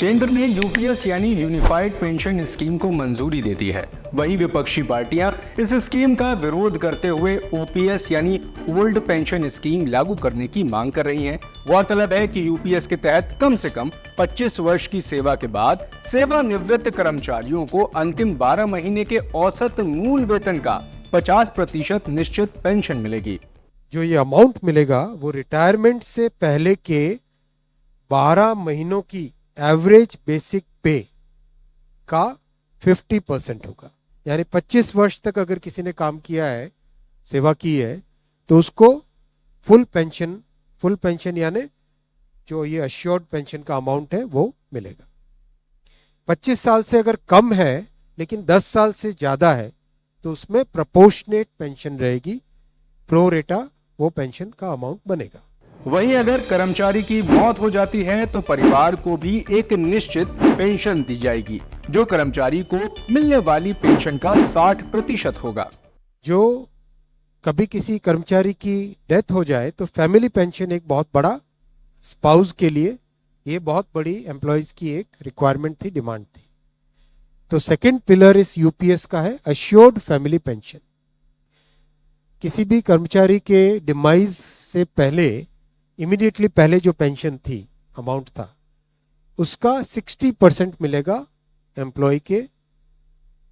केंद्र ने यूपीएस यानी यूनिफाइड पेंशन स्कीम को मंजूरी दे दी है। वहीं विपक्षी पार्टियां इस स्कीम का विरोध करते हुए ओपीएस यानी ओल्ड पेंशन स्कीम लागू करने की मांग कर रही हैं। गौरतलब है कि यूपीएस के तहत कम से कम 25 वर्ष की सेवा के बाद सेवानिवृत्त कर्मचारियों को अंतिम 12 महीने के औसत मूल वेतन का 50% निश्चित पेंशन मिलेगी। जो ये अमाउंट मिलेगा वो रिटायरमेंट से पहले के 12 महीनों की एवरेज बेसिक पे का 50% होगा। यानी 25 वर्ष तक अगर किसी ने काम किया है, सेवा की है, तो उसको फुल पेंशन यानी जो ये अश्योर्ड पेंशन का अमाउंट है वो मिलेगा। 25 साल से अगर कम है लेकिन 10 साल से ज्यादा है तो उसमें प्रोपोर्शनेट पेंशन रहेगी, प्रो रेटा वो पेंशन का अमाउंट बनेगा। वहीं अगर कर्मचारी की मौत हो जाती है तो परिवार को भी एक निश्चित पेंशन दी जाएगी, जो कर्मचारी को मिलने वाली पेंशन का 60% होगा। जो कभी किसी कर्मचारी की डेथ हो जाए तो फैमिली पेंशन एक बहुत बड़ा स्पाउस के लिए ये बहुत बड़ी एम्प्लॉयज की एक रिक्वायरमेंट थी, डिमांड थी। तो सेकंड पिलर इस यूपीएस का है अश्योर्ड फैमिली पेंशन। किसी भी कर्मचारी के डिमाइज से पहले इमीडिएटली पहले जो पेंशन थी, अमाउंट था, उसका 60% मिलेगा एम्प्लॉय के,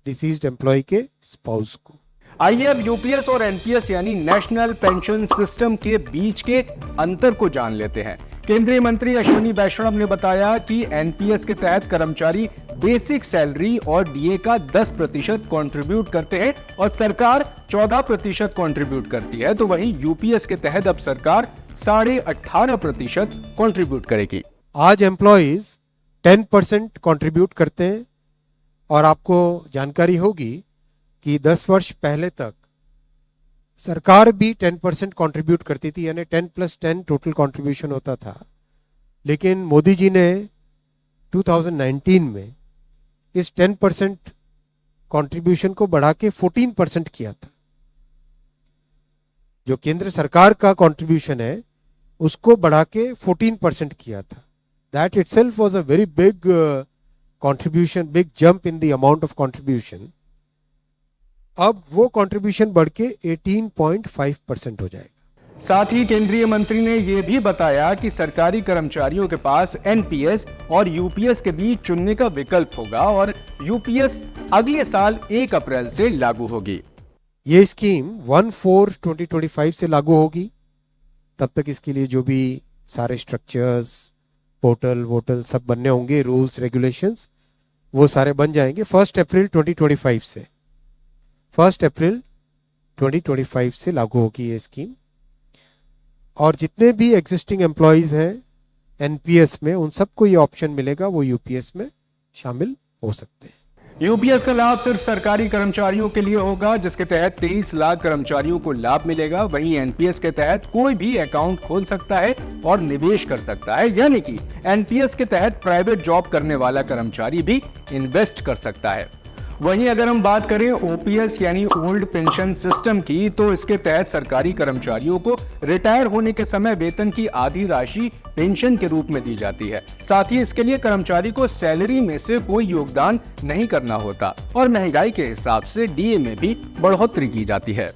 डिसीज्ड एम्प्लॉय के स्पाउस को। आइए अब यूपीएस और एनपीएस यानी नेशनल पेंशन सिस्टम के बीच के अंतर को जान लेते हैं। केंद्रीय मंत्री अश्विनी वैष्णव ने बताया कि एनपीएस के तहत कर्मचारी बेसिक सैलरी और डीए का 10% कंट्रीब्यूट करते हैं और सरकार 14% कंट्रीब्यूट करती है। तो वहीं यूपीएस के तहत अब सरकार 18.5% कंट्रीब्यूट करेगी। आज एम्प्लॉयज 10% कंट्रीब्यूट करते हैं और आपको जानकारी होगी कि 10 वर्ष पहले तक सरकार भी 10% कंट्रीब्यूट करती थी, यानी 10+10 टोटल कंट्रीब्यूशन होता था। लेकिन मोदी जी ने 2019 में इस 10% कंट्रीब्यूशन को बढ़ा के 14% किया था। जो केंद्र सरकार का कंट्रीब्यूशन है उसको बढ़ा के 14% किया था। That itself was a very big contribution, big jump in the amount of contribution. अब वो कंट्रीब्यूशन बढ़ के 18.5% हो जाएगा। साथ ही केंद्रीय मंत्री ने यह भी बताया कि सरकारी कर्मचारियों के पास एनपीएस और यूपीएस के बीच चुनने का विकल्प होगा और यूपीएस अगले साल 1 अप्रैल से लागू होगी। ये स्कीम 1/4/2025 से लागू होगी। तब तक इसके लिए जो भी सारे स्ट्रक्चर्स, पोर्टल वोटल सब बनने होंगे, रूल्स रेगुलेशंस, वो सारे बन जाएंगे 1 अप्रैल 2025 से। 1 अप्रैल 2025 से लागू होगी ये स्कीम। और जितने भी एग्जिस्टिंग एम्प्लॉयज हैं एनपीएस में, उन सबको ये ऑप्शन मिलेगा, वो यूपीएस में शामिल हो सकते हैं। यूपीएस का लाभ सिर्फ सरकारी कर्मचारियों के लिए होगा, जिसके तहत 23 लाख कर्मचारियों को लाभ मिलेगा। वहीं एनपीएस के तहत कोई भी अकाउंट खोल सकता है और निवेश कर सकता है, यानी कि एनपीएस के तहत प्राइवेट जॉब करने वाला कर्मचारी भी इन्वेस्ट कर सकता है। वहीं अगर हम बात करें ओपीएस यानी ओल्ड पेंशन सिस्टम की, तो इसके तहत सरकारी कर्मचारियों को रिटायर होने के समय वेतन की आधी राशि पेंशन के रूप में दी जाती है। साथ ही इसके लिए कर्मचारी को सैलरी में से कोई योगदान नहीं करना होता और महंगाई के हिसाब से डीए में भी बढ़ोतरी की जाती है।